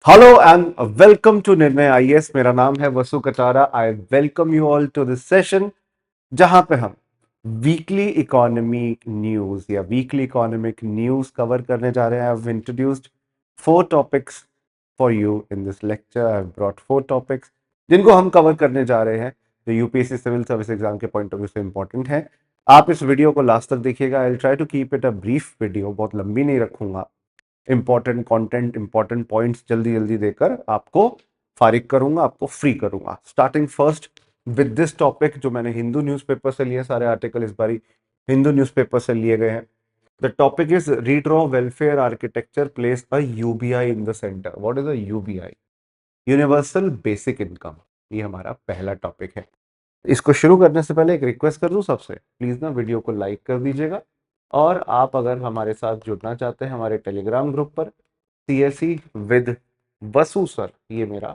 Hello and welcome to Nirnay IAS. मेरा नाम है Vasu Katara. I welcome you all to this session जहां पे हम वीकली इकोनॉमी न्यूज या वीकली इकोनॉमिक न्यूज कवर करने जा रहे हैं। I have introduced 4 topics for you in this lecture. I have brought 4 topics जिनको हम कवर करने जा रहे हैं, जो यूपीएससी सिविल सर्विस एग्जाम के पॉइंट ऑफ व्यू से इंपॉर्टेंट है। आप इस वीडियो को लास्ट तक देखिएगा। I will try to keep it a brief video, बहुत लंबी नहीं रखूंगा। इंपॉर्टेंट कंटेंट, इंपॉर्टेंट पॉइंट्स जल्दी जल्दी देकर आपको फारिग करूंगा, आपको फ्री करूंगा। Starting first with this topic, जो मैंने हिंदू न्यूज़पेपर से लिए, सारे आर्टिकल इस बारी हिंदू न्यूज़पेपर से लिए गए हैं। The topic is redraw welfare architecture place a UBI in the centre. What is a UBI? Universal basic income. ये हमारा पहला टॉपिक है। इसको शुरू करने से पहले एक रिक्वेस्ट कर दूं सबसे, प्लीज ना वीडियो को लाइक कर दीजिएगा। और आप अगर हमारे साथ जुड़ना चाहते हैं हमारे टेलीग्राम ग्रुप पर, सीएसई विद वसु सर, ये मेरा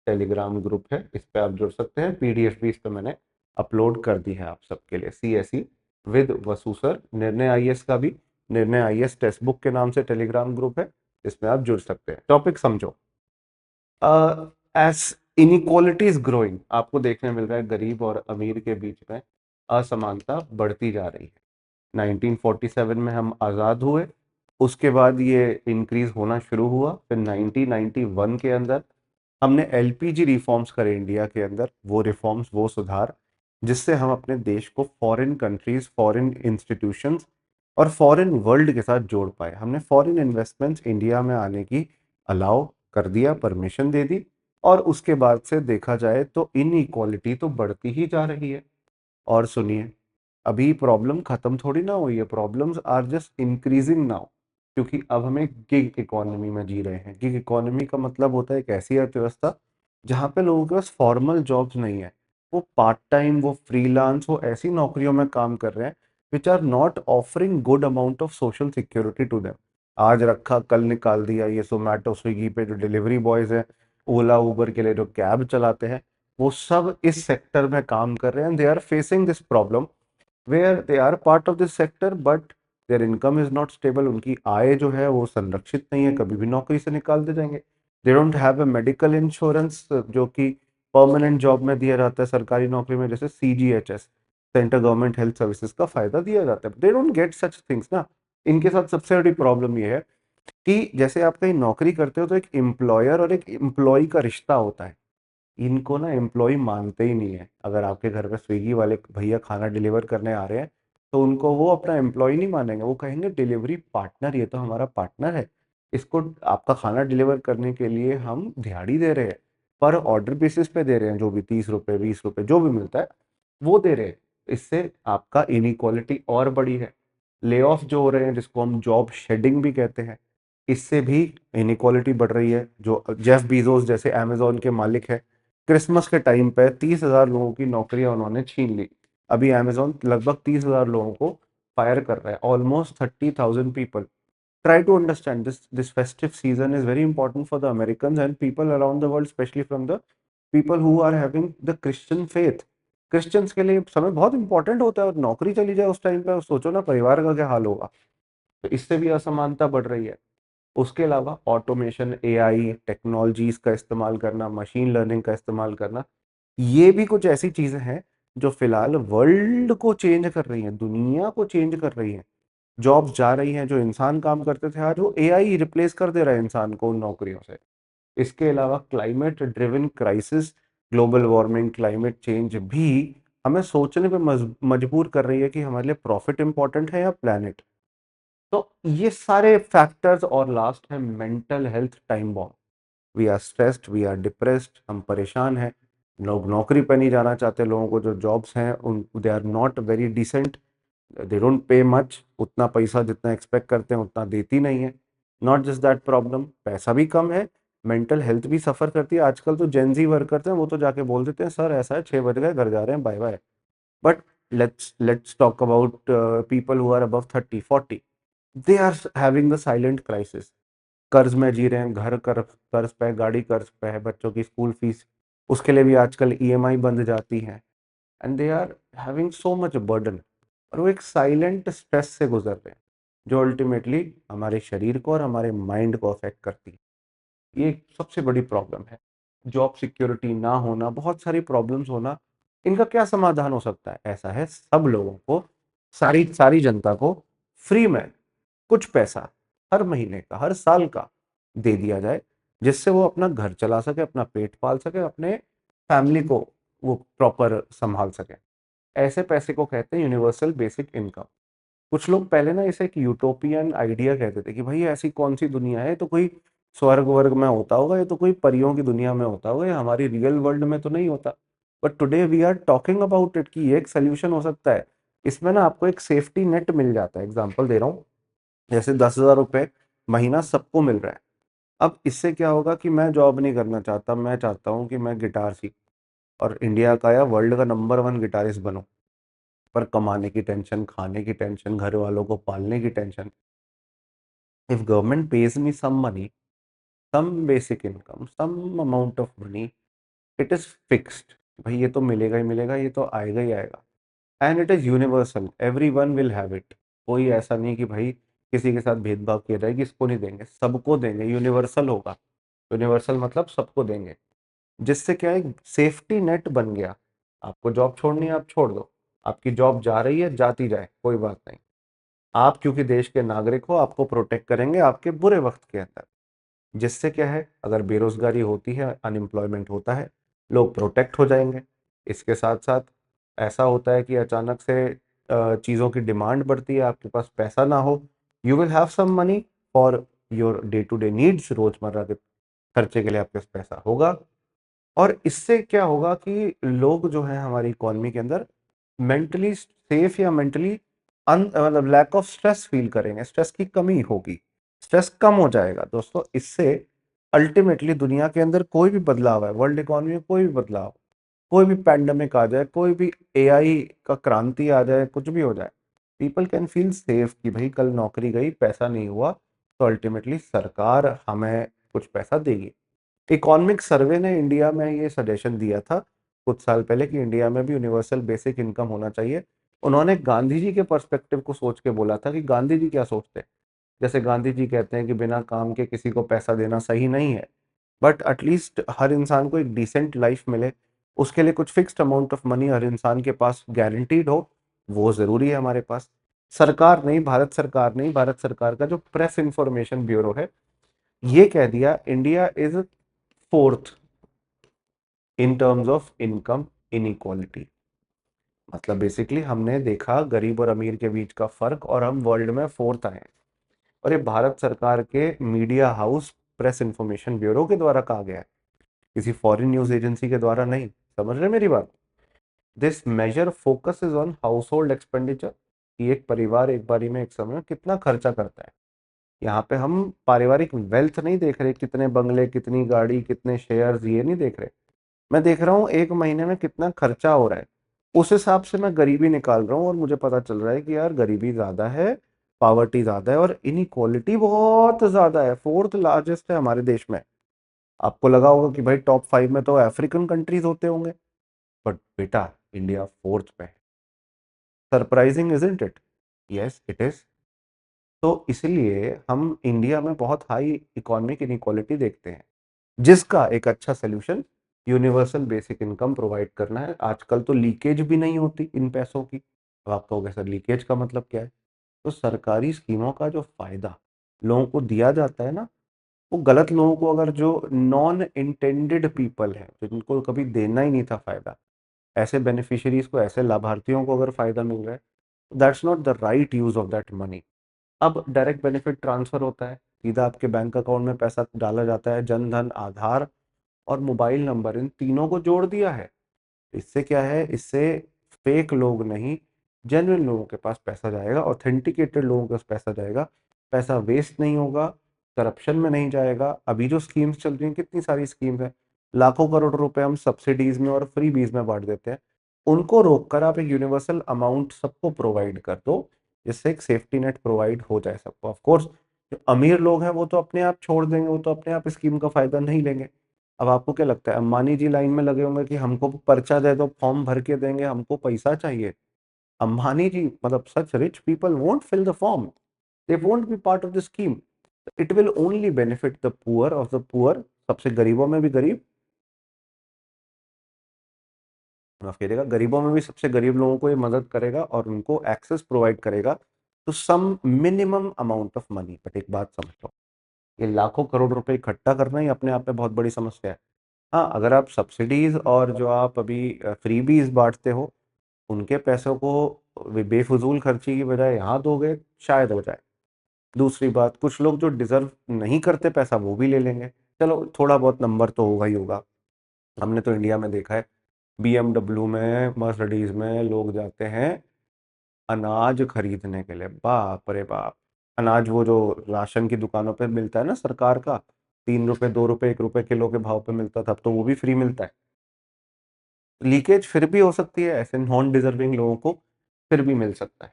टेलीग्राम ग्रुप है, इस पे आप जुड़ सकते हैं। पीडीएफ भी इस पे मैंने अपलोड कर दी है आप सबके लिए। CSE with Vasu sir. निर्णय आईएएस का भी निर्णय आईएएस टेक्स्ट बुक के नाम से टेलीग्राम ग्रुप है, इसमें आप जुड़ सकते हैं। टॉपिक समझो। एज इनइक्वालिटी इज ग्रोइंग, आपको देखने मिल रहा है गरीब और अमीर के बीच में असमानता बढ़ती जा रही है। 1947 में हम आज़ाद हुए, उसके बाद ये इंक्रीज होना शुरू हुआ। फिर 1991 के अंदर हमने एलपीजी रिफॉर्म्स करे इंडिया के अंदर, वो रिफॉर्म्स, वो सुधार, जिससे हम अपने देश को फॉरेन कंट्रीज, फॉरेन इंस्टीट्यूशंस और फॉरेन वर्ल्ड के साथ जोड़ पाए। हमने फॉरेन इन्वेस्टमेंट्स इंडिया में आने की अलाउ कर दिया, परमिशन दे दी। और उसके बाद से देखा जाए तो इनइक्वालिटी तो बढ़ती ही जा रही है। और सुनिए, अभी प्रॉब्लम खत्म थोड़ी ना हुई है, problems are just increasing now. क्योंकि अब हमें गिग इकोनॉमी में जी रहे हैं। गिग इकोनॉमी का मतलब होता है एक ऐसी अर्थव्यवस्था जहाँ पे लोगों के पास फॉर्मल जॉब्स नहीं है, वो पार्ट टाइम, वो फ्रीलांस, वो ऐसी नौकरियों में काम कर रहे हैं which are not offering good amount of social security to them. आज रखा कल निकाल दिया। ये जोमेटो स्विगी पे जो डिलीवरी बॉयज हैं, ओला उबर के लिए जो कैब चलाते हैं, वो सब इस सेक्टर में काम कर रहे हैं। They are facing this problem where they are part of this sector but their income is not stable. उनकी आय जो है वो संरक्षित नहीं है, कभी भी नौकरी से निकाल दे जाएंगे। They don't have a medical insurance जो कि परमानेंट जॉब में दिया जाता है, सरकारी नौकरी में, जैसे CGHS, central government health services का फायदा दिया जाता है। They don't get such things ना। इनके साथ सबसे बड़ी प्रॉब्लम ये है कि जैसे आप कहीं नौकरी करते हो तो एक एम्प्लॉयर और एक एम्प्लॉय का रिश्ता होता है। इनको ना एम्प्लॉय मानते ही नहीं है। अगर आपके घर पे स्विगी वाले भैया खाना डिलीवर करने आ रहे हैं तो उनको वो अपना एम्प्लॉय नहीं मानेंगे, वो कहेंगे डिलीवरी पार्टनर, ये तो हमारा पार्टनर है, इसको आपका खाना डिलीवर करने के लिए हम दिहाड़ी दे रहे हैं, पर ऑर्डर बेसिस पे दे रहे हैं, जो भी 30 रुपए 20 रुपए जो भी मिलता है वो दे रहे हैं। इससे आपका इनइक्वालिटी और बड़ी है। ले ऑफ जो हो रहे हैं, जिसको हम जॉब शेडिंग भी कहते हैं, इससे भी इनइक्वालिटी बढ़ रही है। जो जेफ बीजोस जैसे अमेजोन के मालिक है, क्रिसमस के टाइम पे 30,000 लोगों की नौकरियां उन्होंने छीन ली। अभी अमेजोन लगभग 30,000 लोगों को फायर कर रहा है, almost 30,000 people. Try to understand this festive season is very important for the Americans and people around the world, especially from the people who are having the Christian faith. Christians के लिए समय बहुत important होता है, और नौकरी चली जाए उस टाइम पे, सोचो ना परिवार का क्या हाल होगा। तो इससे भी असमानता बढ़ रही है। उसके अलावा ऑटोमेशन, एआई टेक्नोलॉजीज का इस्तेमाल करना, मशीन लर्निंग का इस्तेमाल करना, ये भी कुछ ऐसी चीजें हैं जो फिलहाल वर्ल्ड को चेंज कर रही हैं, दुनिया को चेंज कर रही हैं। जॉब्स जा रही हैं, जो इंसान काम करते थे आज वो एआई रिप्लेस कर दे रहा है इंसान को उन नौकरियों से। इसके अलावा climate driven crisis, global warming, climate change भी हमें सोचने पे मजबूर कर रही है कि हमारे लिए प्रॉफिट इंपॉर्टेंट है या प्लैनेट। तो ये सारे फैक्टर्स, और लास्ट है mental health time bomb. We are stressed, we are depressed, हम परेशान हैं। लोग नौकरी पर नहीं जाना चाहते, लोगों को जो जॉब्स हैं उन they are not very decent, they don't pay much, उतना पैसा जितना एक्सपेक्ट करते हैं उतना देती नहीं है। नॉट जस्ट दैट प्रॉब्लम, पैसा भी कम है, मेंटल हेल्थ भी सफ़र करती है। आजकल तो जेंजी वर्कर्स हैं, वो तो जाके बोल देते हैं सर ऐसा है, 6 बज गए, घर जा रहे हैं, bye bye. But let's talk about people who are above 30 40। They are having the silent crisis. कर्ज में जी रहे हैं, घर कर्ज पे है, गाड़ी कर्ज पे है, बच्चों की स्कूल फीस, उसके लिए भी आजकल ईएमआई बंध जाती है। And they are having so much burden, और वो एक साइलेंट स्ट्रेस से गुजर रहे हैं जो अल्टीमेटली हमारे शरीर को और हमारे माइंड को अफेक्ट करती है। ये एक सबसे बड़ी प्रॉब्लम है। जॉब सिक्योरिटी ना होना, बहुत सारी प्रॉब्लम्स होना, इनका क्या समाधान हो सकता है? ऐसा है, सब लोगों को, सारी सारी जनता को फ्री में कुछ पैसा हर महीने का, हर साल का दे दिया जाए, जिससे वो अपना घर चला सके, अपना पेट पाल सके, अपने फैमिली को वो प्रॉपर संभाल सके। ऐसे पैसे को कहते हैं यूनिवर्सल बेसिक इनकम। कुछ लोग पहले ना इसे एक यूटोपियन आइडिया कहते थे कि भाई ऐसी कौन सी दुनिया है, तो कोई स्वर्ग वर्ग में होता होगा, ये तो कोई परियों की दुनिया में होता होगा, ये हमारी रियल वर्ल्ड में तो नहीं होता। But today we are talking about it कि ये एक सोल्यूशन हो सकता है। इसमें ना आपको एक सेफ्टी नेट मिल जाता है। एग्जांपल दे रहा हूँ, जैसे 10,000 रुपये महीना सबको मिल रहा है। अब इससे क्या होगा कि मैं जॉब नहीं करना चाहता, मैं चाहता हूँ कि मैं गिटार सीख और इंडिया का या वर्ल्ड का नंबर वन गिटारिस्ट बनूं। पर कमाने की टेंशन, खाने की टेंशन, घर वालों को पालने की tension. If government pays me some money, some basic income, some amount of money, it is fixed, भाई ये तो मिलेगा ही मिलेगा, ये तो आएगा ही आएगा। And it is universal, every one will have it. कोई ऐसा नहीं कि भाई किसी के साथ भेदभाव किया जाए कि इसको नहीं देंगे, सबको देंगे, यूनिवर्सल होगा। यूनिवर्सल मतलब सबको देंगे। जिससे क्या है, सेफ्टी नेट बन गया। आपको जॉब छोड़नी है, आप छोड़ दो। आपकी जॉब जा रही है, जाती जाए, कोई बात नहीं। आप क्योंकि देश के नागरिक हो, आपको प्रोटेक्ट करेंगे आपके बुरे वक्त के अंदर। जिससे क्या है, अगर बेरोजगारी होती है, अनएम्प्लॉयमेंट होता है, लोग प्रोटेक्ट हो जाएंगे। इसके साथ साथ ऐसा होता है कि अचानक से चीज़ों की डिमांड बढ़ती है, आपके पास पैसा ना हो, you will have some money for your day to day needs. रोजमर्रा के खर्चे के लिए आपके पास पैसा होगा। और इससे क्या होगा कि लोग जो है हमारी इकोनॉमी के अंदर मेंटली सेफ या मेंटली मतलब लैक ऑफ स्ट्रेस फील करेंगे, स्ट्रेस की कमी होगी, स्ट्रेस कम हो जाएगा। दोस्तों, इससे अल्टीमेटली दुनिया के अंदर कोई भी बदलाव है, वर्ल्ड इकोनॉमी में कोई भी बदलाव, कोई भी पैंडेमिक आ जाए, कोई भी एआई का क्रांति आ जाए, कुछ भी हो जाए, पीपल कैन फील सेफ कि भाई कल नौकरी गई, पैसा नहीं हुआ, तो अल्टीमेटली सरकार हमें कुछ पैसा देगी। इकोनॉमिक सर्वे ने इंडिया में ये सजेशन दिया था कुछ साल पहले कि इंडिया में भी यूनिवर्सल बेसिक इनकम होना चाहिए। उन्होंने गांधी जी के पर्सपेक्टिव को सोच के बोला था कि गांधी जी क्या सोचते हैं। जैसे गांधी जी कहते हैं कि बिना काम के किसी को पैसा देना सही नहीं है, बट एटलीस्ट हर इंसान को एक डिसेंट लाइफ मिले, उसके लिए कुछ फिक्स्ड अमाउंट ऑफ मनी हर इंसान के पास गारंटीड हो, वो जरूरी है हमारे पास। सरकार नहीं, भारत सरकार नहीं, भारत सरकार का जो प्रेस इंफॉर्मेशन ब्यूरो है, ये कह दिया India is fourth in terms of income inequality. मतलब बेसिकली हमने देखा गरीब और अमीर के बीच का फर्क और हम वर्ल्ड में फोर्थ आए हैं। और ये भारत सरकार के media house press information bureau के द्वारा कहा गया है, किसी फॉरेन न्यूज एजेंसी के द्वारा नहीं। समझ रहे मेरी बात? This major focus is on household expenditure, कि एक परिवार एक बारी में एक समय में कितना खर्चा करता है। यहाँ पे हम पारिवारिक वेल्थ नहीं देख रहे, कितने बंगले, कितनी गाड़ी, कितने शेयर्स, ये नहीं देख रहे। मैं देख रहा हूँ एक महीने में कितना खर्चा हो रहा है, उस हिसाब से मैं गरीबी निकाल रहा हूँ और मुझे पता चल रहा है कि यार गरीबी ज्यादा है, पावर्टी ज्यादा है और इनइक्वालिटी बहुत ज्यादा है। फोर्थ लार्जेस्ट है हमारे देश में। आपको लगा होगा कि भाई टॉप 5 में तो अफ्रीकन कंट्रीज होते होंगे, बट बेटा इंडिया फोर्थ पे है। Surprising isn't it? Yes it is. तो इसलिए हम इंडिया में बहुत हाई इकोनॉमिक इनइक्वालिटी देखते हैं, जिसका एक अच्छा solution universal basic income provide करना है। आजकल तो लीकेज भी नहीं होती इन पैसों की। अब आप कहोगे सर लीकेज का मतलब क्या है? तो सरकारी स्कीमों का जो फायदा लोगों को दिया जाता है ना, वो गलत लोगों को, अगर जो नॉन इंटेंडेड पीपल है, जिनको कभी देना ही नहीं था फायदा, ऐसे बेनिफिशियरीज को, ऐसे लाभार्थियों को अगर फायदा मिल रहा है, that's not the right use of that money. अब डायरेक्ट बेनिफिट ट्रांसफर होता है, सीधा आपके बैंक अकाउंट में पैसा डाला जाता है। जन धन, आधार और मोबाइल नंबर, इन तीनों को जोड़ दिया है। इससे क्या है, इससे फेक लोग नहीं, जेन्युइन लोगों के पास पैसा जाएगा, ऑथेंटिकेटेड लोगों के पास पैसा जाएगा। पैसा वेस्ट नहीं होगा, करप्शन में नहीं जाएगा। अभी जो स्कीम्स चल रही हैं, कितनी सारी स्कीम्स हैं, लाखों करोड़ रुपए हम सब्सिडीज में और फ्री बीज में बांट देते हैं। उनको रोककर आप एक यूनिवर्सल अमाउंट सबको प्रोवाइड कर दो, जिससे एक सेफ्टी नेट प्रोवाइड हो जाए सबको। ऑफ कोर्स जो अमीर लोग हैं वो तो अपने आप छोड़ देंगे, वो तो अपने आप स्कीम का फायदा नहीं लेंगे। अब आपको क्या लगता है, अंबानी जी लाइन में लगे होंगे कि हमको पर्चा दे दो, फॉर्म भर के देंगे, हमको पैसा चाहिए? अंबानी जी, मतलब such rich people won't fill the form, they won't be part of the scheme. It will only benefit the poor of the poor, सबसे गरीबों में भी गरीब, माफ करिएगा, गरीबों में भी सबसे गरीब लोगों को ये मदद करेगा और उनको एक्सेस प्रोवाइड करेगा to some minimum amount of money. But एक बात समझ लो, ये लाखों करोड़ रुपए इकट्ठा करना ही अपने आप में बहुत बड़ी समस्या है। हाँ, अगर आप सब्सिडीज और जो आप अभी फ्रीबीज बांटते हो उनके पैसों को बेफजूल खर्ची की बजाय यहाँ दोगे, शायद हो जाए। दूसरी बात, कुछ लोग जो डिजर्व नहीं करते पैसा वो भी ले लेंगे, चलो थोड़ा बहुत नंबर तो होगा ही होगा। हमने तो इंडिया में देखा है, BMW में, मर्सिडीज में लोग जाते हैं अनाज खरीदने के लिए, बाप रे बाप। अनाज वो जो राशन की दुकानों पे मिलता है ना सरकार का, 3 रुपए 2 रुपए 1 रुपए किलो के भाव पे मिलता था, अब तो वो भी फ्री मिलता है। लीकेज फिर भी हो सकती है, ऐसे नॉन डिजर्विंग लोगों को फिर भी मिल सकता है।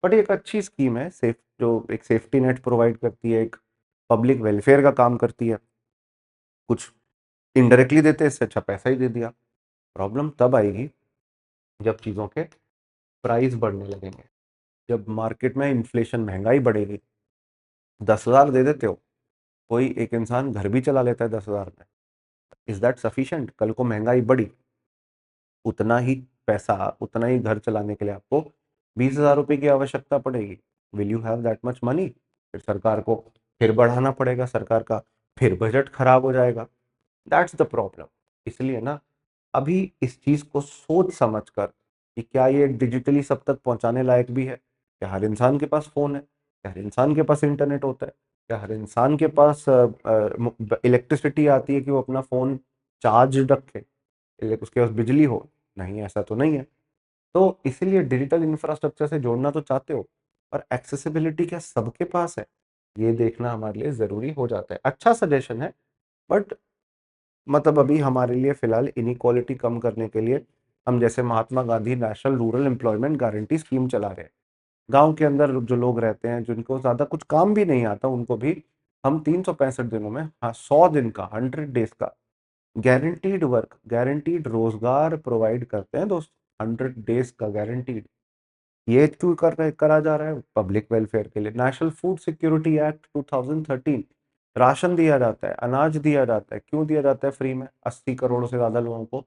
बट ये एक अच्छी स्कीम है, सेफ, जो एक सेफ्टी नेट प्रोवाइड करती है, एक पब्लिक वेलफेयर का काम करती है। कुछ इनडायरेक्टली देते हैं, इससे अच्छा पैसा ही दे दिया। प्रॉब्लम तब आएगी जब चीज़ों के प्राइस बढ़ने लगेंगे, जब मार्केट में इन्फ्लेशन, महंगाई बढ़ेगी। 10,000 दे देते हो, कोई एक इंसान घर भी चला लेता है 10,000 में। Is that sufficient? कल को महंगाई बढ़ी, उतना ही पैसा, उतना ही घर चलाने के लिए आपको 20,000 रुपये की आवश्यकता पड़ेगी। Will you have that much money? फिर सरकार को फिर बढ़ाना पड़ेगा, सरकार का फिर बजट खराब हो जाएगा। That's the problem. इसलिए ना, अभी इस चीज को सोच समझ कर कि क्या ये डिजिटली सब तक पहुंचाने लायक भी है, क्या हर इंसान के पास फोन है, क्या हर इंसान के पास इंटरनेट होता है, क्या हर इंसान के पास इलेक्ट्रिसिटी आती है कि वो अपना फोन चार्ज रखे, उसके पास बिजली हो? नहीं, ऐसा तो नहीं है। तो इसीलिए डिजिटल इंफ्रास्ट्रक्चर से जोड़ना तो चाहते हो, पर एक्सेसिबिलिटी क्या सबके पास है, ये देखना हमारे लिए जरूरी हो जाता है। अच्छा सजेशन है, बट मतलब अभी हमारे लिए फिलहाल इनइक्वालिटी कम करने के लिए हम जैसे Mahatma Gandhi National Rural Employment Guarantee Scheme चला रहे हैं। गांव के अंदर जो लोग रहते हैं, जिनको ज्यादा कुछ काम भी नहीं आता, उनको भी हम 365 दिनों में, हाँ 100 दिन का, 100 डेज का गारंटीड वर्क, गारंटीड रोजगार प्रोवाइड करते हैं दोस्त। 100 डेज का गारंटीड। ये क्यों करा जा रहा है? पब्लिक वेलफेयर के लिए। National food security act 2013, ration दिया जाता है, अनाज दिया जाता है। क्यों दिया जाता है फ्री में 80 करोड़ से ज्यादा लोगों को?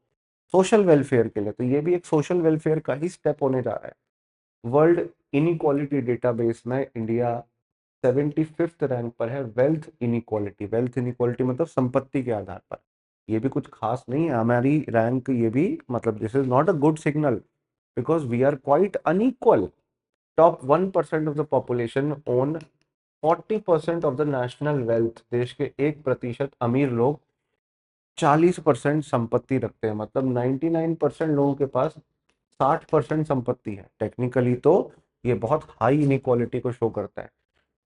सोशल वेलफेयर के लिए। तो ये भी एक सोशल वेलफेयर का ही स्टेप होने जा रहा है। वर्ल्ड इनइक्वालिटी डेटाबेस में इंडिया 75th रैंक पर है, वेल्थ इनइक्वालिटी। वेल्थ इनइक्वालिटी मतलब संपत्ति के आधार पर। ये भी कुछ खास नहीं है हमारी रैंक, ये भी मतलब this is not a good signal, because we are quite unequal. Top 1% of the population own 40% of the national wealth. देश के 1% अमीर लोग 40% संपत्ति रखते हैं, मतलब 99% लोगों के पास 60% संपत्ति है। टेक्निकली तो ये बहुत हाई इनइक्वालिटी को शो करता है।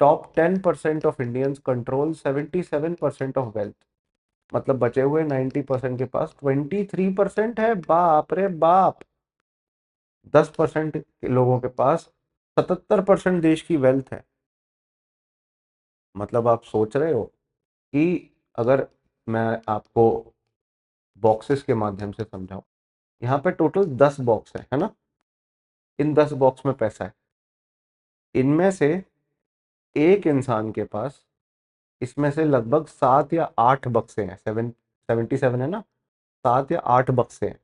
Top 10% of Indians control 77% of wealth, मतलब बचे हुए 90% के पास 23% है। बाप रे बाप। 10% के लोगों के पास 77% देश की वेल्थ है। मतलब आप सोच रहे हो कि अगर मैं आपको बॉक्सेस के माध्यम से समझाऊं, यहाँ पे टोटल 10 बॉक्स है ना? इन 10 बॉक्स में पैसा है। इनमें से एक इंसान के पास, इसमें से लगभग 7 या 8 बक्से हैं, 77 है ना, 7 या 8 बक्से हैं।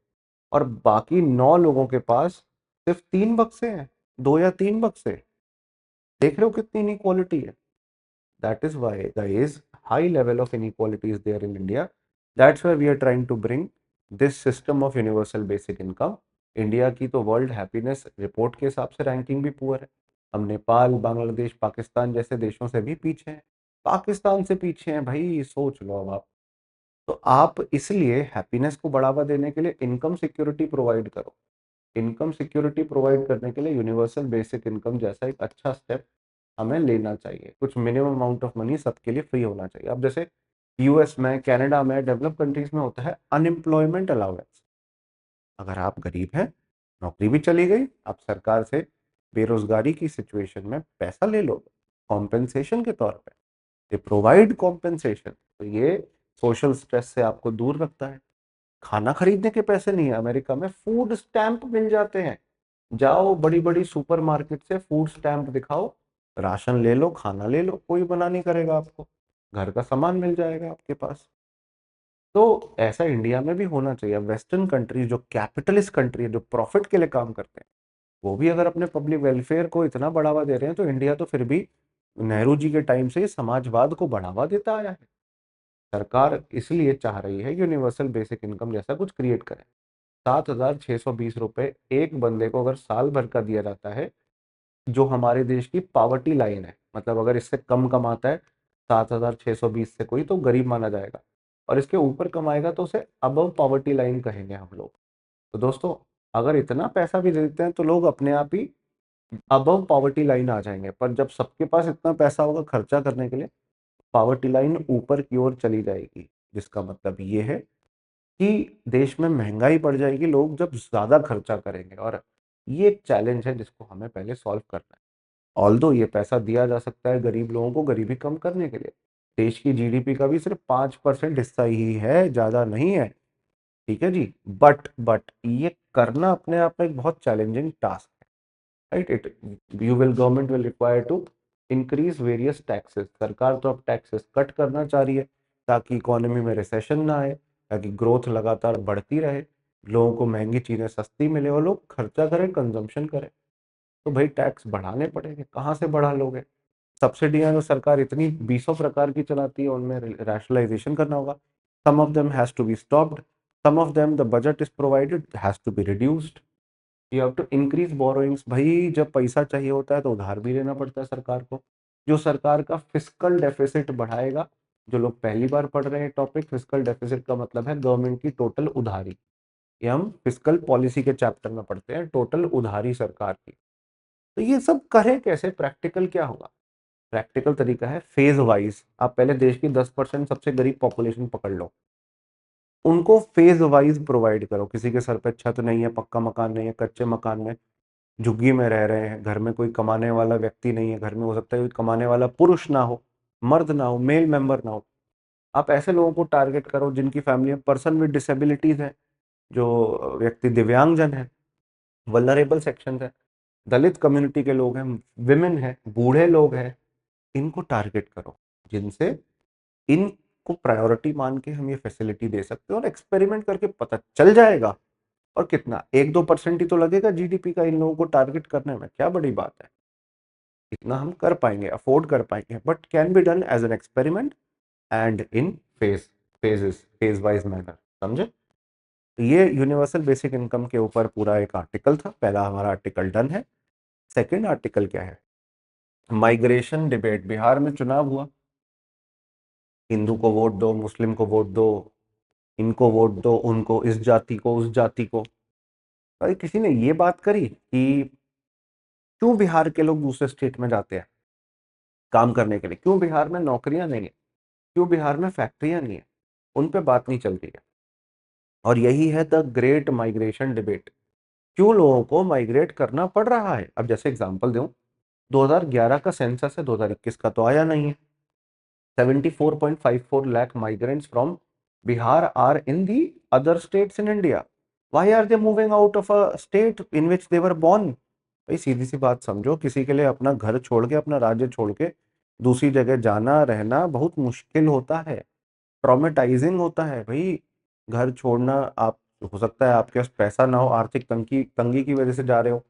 और बाकी 9 लोगों के पास सिर्फ 3 बक्से हैं, 2 या 3 बक्से। देख रहे हो कितनी इनइक्वालिटी है? That is why there is high level of inequality is there in India. That's why we are trying to bring this system of universal basic income. India की तो वर्ल्ड हैप्पीनेस रिपोर्ट के हिसाब से ranking भी poor है। हम नेपाल, बांग्लादेश, पाकिस्तान जैसे देशों से भी पीछे हैं। पाकिस्तान से पीछे हैं भाई, सोच लो अब आप। तो आप इसलिए हैप्पीनेस को बढ़ावा देने के लिए इनकम सिक्योरिटी प्रोवाइड करो। इनकम सिक्योरिटी प्रोवाइड करने के लिए यूनिवर्सल बेसिक इनकम जैसा एक अच्छा स्टेप हमें लेना चाहिए। कुछ मिनिमम अमाउंट ऑफ मनी सबके लिए फ्री होना चाहिए। अब जैसे यूएस में, कनाडा में, डेवलप कंट्रीज में होता है अनएम्प्लॉयमेंट अलाउंस। अगर आप गरीब हैं, नौकरी भी चली गई, आप सरकार से बेरोजगारी की सिचुएशन में पैसा ले लो कॉम्पेंसेशन के तौर पे। दे प्रोवाइड कॉम्पेंसेशन, तो ये सोशल स्ट्रेस से आपको दूर रखता है। खाना खरीदने के पैसे नहीं है, अमेरिका में फूड स्टैंप मिल जाते हैं। जाओ बड़ी बड़ी सुपरमार्केट से फूड स्टैंप दिखाओ, राशन ले लो, खाना ले लो, कोई मना नहीं करेगा आपको, घर का सामान मिल जाएगा आपके पास। तो ऐसा इंडिया में भी होना चाहिए। वेस्टर्न कंट्री जो कैपिटलिस्ट कंट्री है, जो प्रॉफिट के लिए काम करते हैं, वो भी अगर अपने पब्लिक वेलफेयर को इतना बढ़ावा दे रहे हैं, तो इंडिया तो फिर भी नेहरू जी के टाइम से समाजवाद को बढ़ावा देता आया है। सरकार इसलिए चाह रही है यूनिवर्सल बेसिक इनकम जैसा कुछ क्रिएट करे। 7,620 रुपए एक बंदे को अगर साल भर का दिया जाता है, जो हमारे देश की पावर्टी लाइन है, मतलब अगर इससे कम कमाता है 7,620 से कोई, तो गरीब माना जाएगा, और इसके ऊपर कमाएगा तो उसे अबव पावर्टी लाइन कहेंगे हम लोग। तो दोस्तों, अगर इतना पैसा भी दे देते हैं तो लोग अपने आप ही अबव पावर्टी लाइन आ जाएंगे, पर जब सबके पास इतना पैसा होगा खर्चा करने के लिए, पावर्टी लाइन ऊपर की ओर चली जाएगी, जिसका मतलब ये है कि देश में महंगाई बढ़ जाएगी, लोग जब ज्यादा खर्चा करेंगे। और ये एक चैलेंज है जिसको हमें पहले सॉल्व करना है। ऑल्दो ये पैसा दिया जा सकता है गरीब लोगों को गरीबी कम करने के लिए, देश की जीडीपी का भी सिर्फ 5% हिस्सा ही है, ज्यादा नहीं है, ठीक है जी। बट ये करना अपने आप में एक बहुत चैलेंजिंग टास्क है, right. Government will require to increase various taxes. सरकार तो अब टैक्सेस कट करना चाह रही है, ताकि इकोनॉमी में रिसेशन ना आए, ताकि ग्रोथ लगातार बढ़ती रहे, लोगों को महंगी चीजें सस्ती मिले और लोग खर्चा करें, कंजम्पशन करें। तो भाई टैक्स बढ़ाने पड़ेंगे, कहाँ से बढ़ा लोगे? सब्सिडियां जो सरकार इतनी बीसों प्रकार की चलाती है, उनमें रैशनलाइजेशन करना होगा। Some of them has to be stopped, some of them the budget is provided has to be reduced, you have to increase borrowings. भाई जब पैसा चाहिए होता है तो उधार भी लेना पड़ता है सरकार को, जो सरकार का फिस्कल डेफिसिट बढ़ाएगा। जो लोग पहली बार पढ़ रहे हैं टॉपिक, फिस्कल डेफिसिट का मतलब है गवर्नमेंट की टोटल उधारी। ये हम फिस्कल पॉलिसी के चैप्टर में पढ़ते हैं, टोटल उधारी सरकार की। तो ये सब करें कैसे, प्रैक्टिकल क्या होगा? प्रैक्टिकल तरीका है फेज वाइज। आप पहले देश की 10% सबसे गरीब पॉपुलेशन पकड़ लो, उनको फेज वाइज प्रोवाइड करो। किसी के सर पे छत नहीं है, पक्का मकान नहीं है, कच्चे मकान में झुग्गी में रह रहे हैं, घर में कोई कमाने वाला व्यक्ति नहीं है, घर में हो सकता है कोई कमाने वाला पुरुष ना हो, मर्द ना हो, मेल मेंबर ना हो। आप ऐसे लोगों को टारगेट करो जिनकी फैमिली में पर्सन विद डिसेबिलिटीज है, जो व्यक्ति दिव्यांगजन है, वल्नरेबल सेक्शन है, दलित कम्युनिटी के लोग हैं, विमेन है, बूढ़े लोग हैं। इनको टारगेट करो, जिनसे इनको प्रायोरिटी मान के हम ये फैसिलिटी दे सकते हैं, और एक्सपेरिमेंट करके पता चल जाएगा। और कितना, 1-2% ही तो लगेगा जीडीपी का इन लोगों को टारगेट करने में, क्या बड़ी बात है। इतना हम कर पाएंगे, अफोर्ड कर पाएंगे, but can be done as an experiment and in phase wise manner, समझे? तो ये यूनिवर्सल बेसिक इनकम के ऊपर पूरा एक आर्टिकल था, पहला हमारा आर्टिकल डन है। सेकेंड आर्टिकल क्या है? Migration debate. बिहार में चुनाव हुआ, हिंदू को वोट दो, मुस्लिम को वोट दो, इनको वोट दो, उनको, इस जाति को, उस जाति को। भाई किसी ने ये बात करी कि क्यों बिहार के लोग दूसरे स्टेट में जाते हैं काम करने के लिए, क्यों बिहार में नौकरियां नहीं है, क्यों बिहार में फैक्ट्रियां नहीं है? उन पे बात नहीं चल रही है। और यही है द ग्रेट माइग्रेशन डिबेट। क्यों लोगों को माइग्रेट करना पड़ रहा है? अब जैसे एग्जांपल दूं, 2011 का सेंसस है, 2021 का तो आया नहीं है। 74.54 lakh migrants from Bihar are in the other states in India. Why are they moving out of a state in which they were born? भाई सीधी सी बात समझो, किसी के लिए अपना घर छोड़ के, अपना राज्य छोड़ के दूसरी जगह जाना रहना बहुत मुश्किल होता है, ट्रॉमेटाइजिंग होता है भाई। घर छोड़ना, आप, हो सकता है आपके पास पैसा ना हो, आर्थिक तंगी तंगी की वजह से जा रहे हो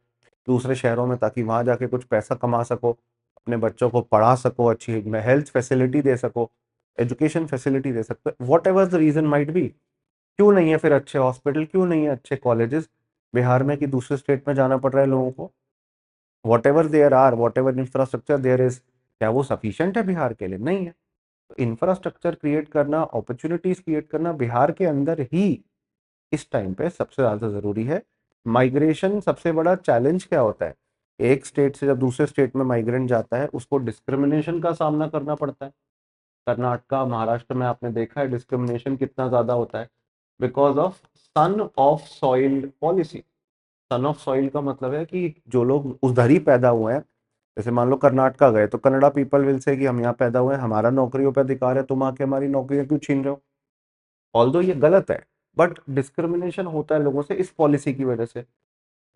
दूसरे शहरों में, ताकि वहां जाके कुछ पैसा कमा सको, अपने बच्चों को पढ़ा सको, अच्छी हेल्थ फैसिलिटी दे सको, एजुकेशन फैसिलिटी दे सकते हो, whatever the reason might be. क्यों नहीं है फिर अच्छे हॉस्पिटल, क्यों नहीं है अच्छे कॉलेजेस बिहार में, कि दूसरे स्टेट में जाना पड़ रहा है लोगों को? Whatever there are, whatever infrastructure there is, क्या वो सफिशियंट है बिहार के लिए? नहीं है। तो इंफ्रास्ट्रक्चर क्रिएट करना, अपॉर्चुनिटीज क्रिएट करना बिहार के अंदर ही इस टाइम पे सबसे ज्यादा जरूरी है। माइग्रेशन सबसे बड़ा चैलेंज क्या होता है? एक स्टेट से जब दूसरे स्टेट में माइग्रेंट जाता है, उसको डिस्क्रिमिनेशन का सामना करना पड़ता है। कर्नाटका, महाराष्ट्र में आपने देखा है डिस्क्रिमिनेशन कितना ज्यादा होता है, because of son of soil policy. Son of soil का मतलब है कि जो लोग उधर ही पैदा हुए हैं, जैसे मान लो कर्नाटका गए, तो कन्नड़ा पीपल विल से कि हम यहाँ पैदा हुए हैं, हमारा नौकरियों पर अधिकार है, तुम आके हमारी नौकरियां क्यों छीन रहे हो? ऑल्दो ये गलत है, बट डिस्क्रिमिनेशन होता है लोगों से इस पॉलिसी की वजह से।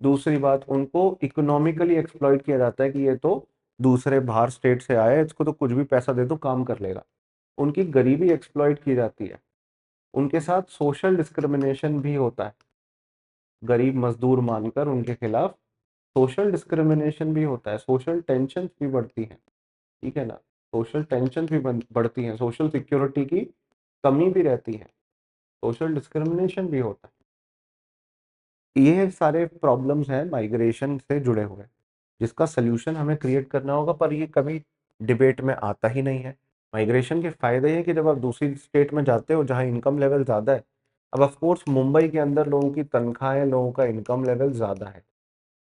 दूसरी बात, उनको इकोनॉमिकली एक्सप्लॉइट किया जाता है कि ये तो दूसरे बाहर स्टेट से आया है, इसको तो कुछ भी पैसा दे दो काम कर लेगा। उनकी गरीबी एक्सप्लॉइट की जाती है। उनके साथ सोशल डिस्क्रिमिनेशन भी होता है, गरीब मजदूर मानकर उनके खिलाफ सोशल डिस्क्रिमिनेशन भी होता है, सोशल टेंशन भी बढ़ती हैं। ठीक है ना, सोशल टेंशन भी बढ़ती हैं, सोशल सिक्योरिटी की कमी भी रहती है, सोशल डिस्क्रिमिनेशन भी होता है। ये सारे प्रॉब्लम्स हैं माइग्रेशन से जुड़े हुए, जिसका सल्यूशन हमें क्रिएट करना होगा, पर ये कभी डिबेट में आता ही नहीं है। माइग्रेशन के फायदे हैं कि जब आप दूसरी स्टेट में जाते हो जहाँ इनकम लेवल ज़्यादा है, अब ऑफ कोर्स मुंबई के अंदर लोगों की तनख्वाहें, लोगों का इनकम लेवल ज़्यादा है,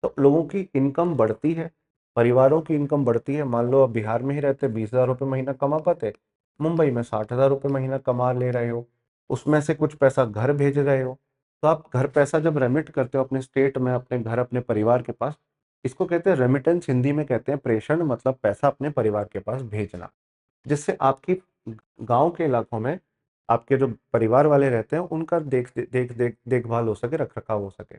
तो लोगों की इनकम बढ़ती है, परिवारों की इनकम बढ़ती है। मान लो आप बिहार में ही रहते 20,000 रुपये महीना कमा पाते, मुंबई में 60,000 रुपये महीना कमा ले रहे हो, उसमें से कुछ पैसा घर भेज रहे हो। तो आप घर पैसा जब रेमिट करते हो अपने स्टेट में, अपने घर, अपने परिवार के पास, इसको कहते हैं रेमिटेंस, हिंदी में कहते हैं प्रेषण, मतलब पैसा अपने परिवार के पास भेजना, जिससे आपकी गांव के इलाकों में आपके जो परिवार वाले रहते हैं उनका देखभाल हो सके, रख रखाव हो सके।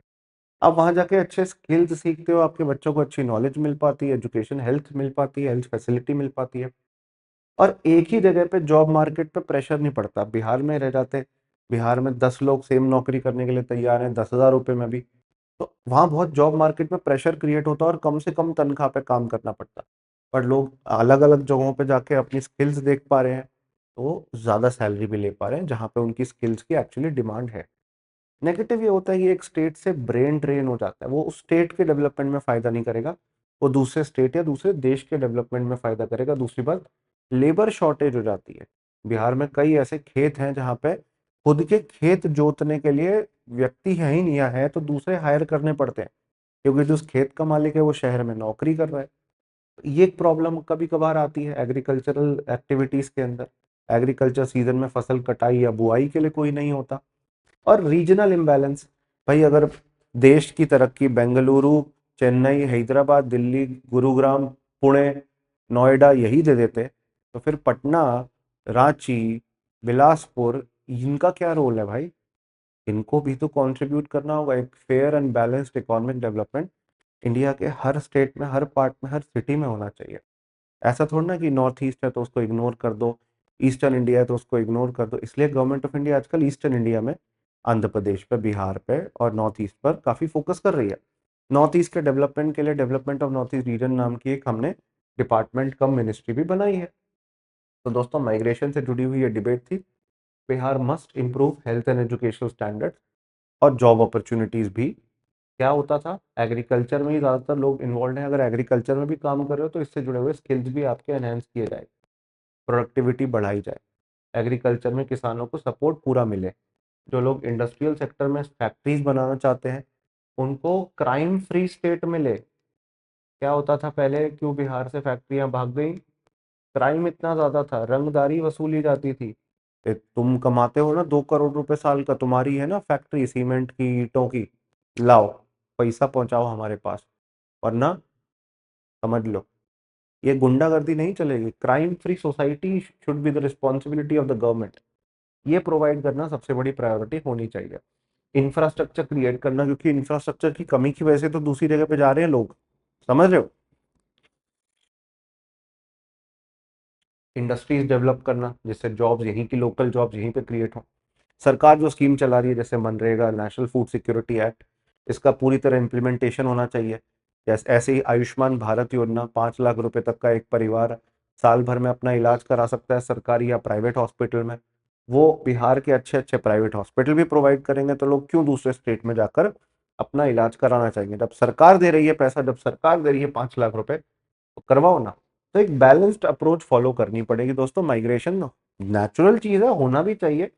आप वहां जाके अच्छे स्किल्स सीखते हो, आपके बच्चों को अच्छी नॉलेज मिल पाती है, एजुकेशन, हेल्थ मिल पाती है, हेल्थ फैसिलिटी मिल पाती है, और एक ही जगह पे जॉब मार्केट पे प्रेशर नहीं पड़ता। बिहार में रह जाते, बिहार में 10 लोग सेम नौकरी करने के लिए तैयार हैं, 10,000 रुपये में भी, तो वहाँ बहुत जॉब मार्केट में प्रेशर क्रिएट होता है और कम से कम तनख्वाह पे काम करना पड़ता है। पर लोग अलग अलग जगहों पे जाके अपनी स्किल्स देख पा रहे हैं, तो ज़्यादा सैलरी भी ले पा रहे हैं जहाँ पे उनकी स्किल्स की एक्चुअली डिमांड है। नेगेटिव ये होता है कि एक स्टेट से ब्रेन ड्रेन हो जाता है, वो उस स्टेट के डेवलपमेंट में फ़ायदा नहीं करेगा, वो दूसरे स्टेट या दूसरे देश के डेवलपमेंट में फ़ायदा करेगा। दूसरी बात, लेबर शॉर्टेज हो जाती है। बिहार में कई ऐसे खेत हैं जहाँ पे खुद के खेत जोतने के लिए व्यक्ति है ही नहीं, या है तो दूसरे हायर करने पड़ते हैं, क्योंकि जो उस खेत का मालिक है वो शहर में नौकरी कर रहा है। ये एक प्रॉब्लम कभी कभार आती है एग्रीकल्चरल एक्टिविटीज़ के अंदर। एग्रीकल्चर सीजन में फसल कटाई या बुआई के लिए कोई नहीं होता। और रीजनल इम्बैलेंस, भाई अगर देश की तरक्की बेंगलुरु, चेन्नई, हैदराबाद, दिल्ली, गुरुग्राम, पुणे, नोएडा यही दे देते, तो फिर पटना, रांची, बिलासपुर, इनका क्या रोल है भाई? इनको भी तो कंट्रीब्यूट करना होगा। एक fair and balanced economic development India के हर स्टेट में, हर पार्ट में, हर सिटी में होना चाहिए। ऐसा थोड़ा ना कि नॉर्थ ईस्ट है तो उसको इग्नोर कर दो, ईस्टर्न इंडिया है तो उसको इग्नोर कर दो। इसलिए गवर्नमेंट ऑफ इंडिया आजकल ईस्टर्न इंडिया में आंध्र प्रदेश पे, बिहार पे और नॉर्थ ईस्ट पर काफ़ी फोकस कर रही है। नॉर्थ ईस्ट के डेवलपमेंट के लिए development of north east region नाम की एक हमने डिपार्टमेंट कम मिनिस्ट्री भी बनाई है। तो दोस्तों, माइग्रेशन से जुड़ी हुई ये डिबेट थी। Bihar must improve health and educational standards और जॉब अपॉर्चुनिटीज़ भी। क्या होता था, एग्रीकल्चर में ही ज़्यादातर लोग इन्वॉल्व हैं, अगर एग्रीकल्चर में भी काम कर रहे हो तो इससे जुड़े हुए स्किल्स भी आपके एनहेंस किए जाए, प्रोडक्टिविटी बढ़ाई जाए, एग्रीकल्चर में किसानों को सपोर्ट पूरा मिले। जो लोग इंडस्ट्रियल सेक्टर में फैक्ट्रीज बनाना चाहते हैं उनको क्राइम फ्री स्टेट मिले। क्या होता था पहले, क्यों बिहार से फैक्ट्रियां भाग गई? क्राइम इतना ज्यादा था, रंगदारी वसूली जाती थी। तुम कमाते हो ना 2 करोड़ रुपए साल का, तुम्हारी है ना फैक्ट्री सीमेंट की, ईंटों की, लाओ पैसा पहुंचाओ हमारे पास, वरना समझ लो ये गुंडागर्दी नहीं चलेगी। Crime free society should be the responsibility of the government. ये प्रोवाइड करना सबसे बड़ी प्रायोरिटी होनी चाहिए। इंफ्रास्ट्रक्चर क्रिएट करना, क्योंकि इंफ्रास्ट्रक्चर की कमी की वजह से तो दूसरी जगह पे जा रहे हैं लोग, समझ रहे हो? इंडस्ट्रीज डेवलप करना जिससे जॉब्स, यहीं की लोकल जॉब्स यहीं पे क्रिएट हो। सरकार जो स्कीम चला रही है जैसे MNREGA, national food security act, इसका पूरी तरह इम्प्लीमेंटेशन होना चाहिए। जैसे ऐसे ही आयुष्मान भारत योजना, 5 लाख रुपए तक का एक परिवार साल भर में अपना इलाज करा सकता है सरकारी या प्राइवेट हॉस्पिटल में। वो बिहार के अच्छे अच्छे प्राइवेट हॉस्पिटल भी प्रोवाइड करेंगे, तो लोग क्यों दूसरे स्टेट में जाकर अपना इलाज कराना चाहेंगे? जब सरकार दे रही है पैसा, जब सरकार दे रही है 5 लाख रुपए, तो करवाओ ना। तो एक बैलेंस्ड अप्रोच फॉलो करनी पड़ेगी दोस्तों। माइग्रेशन नेचुरल चीज है, होना भी चाहिए।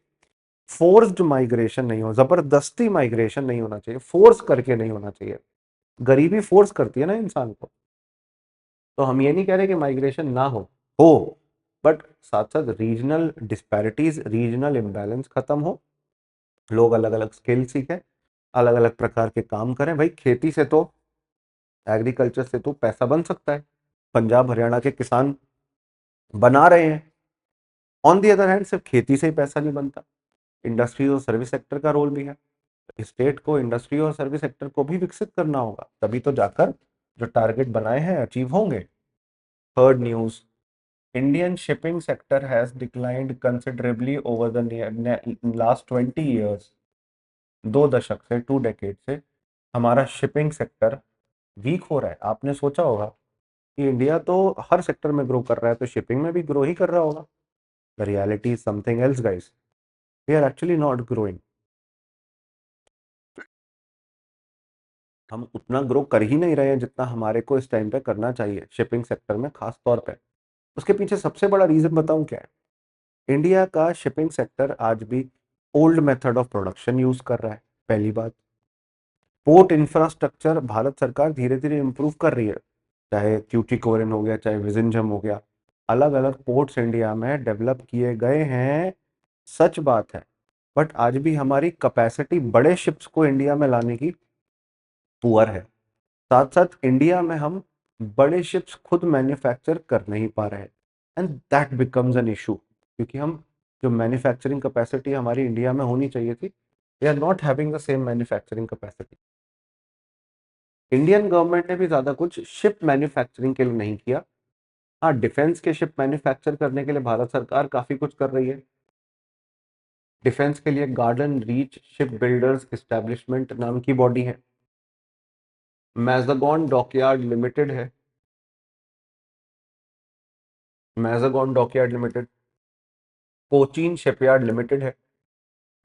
फोर्स्ड माइग्रेशन नहीं हो, जबरदस्ती माइग्रेशन नहीं होना चाहिए, फोर्स करके नहीं होना चाहिए। गरीबी फोर्स करती है ना इंसान को। तो हम ये नहीं कह रहे कि माइग्रेशन ना हो, बट साथ साथ रीजनल डिस्पैरिटीज, रीजनल इम्बैलेंस खत्म हो, लोग अलग अलग स्किल सीखें, अलग अलग प्रकार के काम करें। भाई खेती से तो, एग्रीकल्चर से तो पैसा बन सकता है, पंजाब हरियाणा के किसान बना रहे हैं। ऑन दी अदर हैंड सिर्फ खेती से ही पैसा नहीं बनता, इंडस्ट्री और सर्विस सेक्टर का रोल भी है। स्टेट को इंडस्ट्री और सर्विस सेक्टर को भी विकसित करना होगा, तभी तो जाकर जो टारगेट बनाए हैं अचीव होंगे। Third news, Indian shipping sector has declined considerably over the last 20 years। 2 दशक से, 2 decade से हमारा शिपिंग सेक्टर वीक हो रहा है। आपने सोचा होगा कि इंडिया तो हर सेक्टर में ग्रो कर रहा है, तो शिपिंग में भी ग्रो ही कर रहा होगा। The reality is something else guys, we are actually not growing. हम उतना ग्रो कर ही नहीं रहे हैं जितना हमारे को इस टाइम पे करना चाहिए शिपिंग सेक्टर में, खास तौर पे। उसके पीछे सबसे बड़ा रीजन बताऊं क्या है? इंडिया का शिपिंग सेक्टर आज भी old method of production use कर रहा है, पहली बात। पोर्ट इंफ्रास्ट्रक्चर भारत सरकार धीरे धीरे इंप्रूव कर रही है, चाहे ट्यूटिकोरिन हो गया, चाहे विजिंजम हो गया, अलग अलग पोर्ट्स इंडिया में डेवलप किए गए हैं, सच बात है। बट आज भी हमारी कैपेसिटी बड़े शिप्स को इंडिया में लाने की पुअर है। साथ साथ इंडिया में हम बड़े शिप्स खुद मैन्युफैक्चर कर नहीं पा रहे हैं, and that becomes an issue, क्योंकि हम जो मैन्युफैक्चरिंग कैपेसिटी हमारी इंडिया में होनी चाहिए थी, we are not having the same manufacturing capacity. Indian government ने भी ज्यादा कुछ शिप मैन्युफैक्चरिंग के लिए नहीं किया। हाँ, डिफेंस के शिप मैन्युफैक्चर करने के लिए भारत सरकार काफी कुछ कर रही है। डिफेंस के लिए Garden Reach Shipbuilders establishment नाम की बॉडी है। मैजागॉन डॉकयार्ड लिमिटेड है, Mazagon Dockyard Limited. Cochin Shipyard Limited है।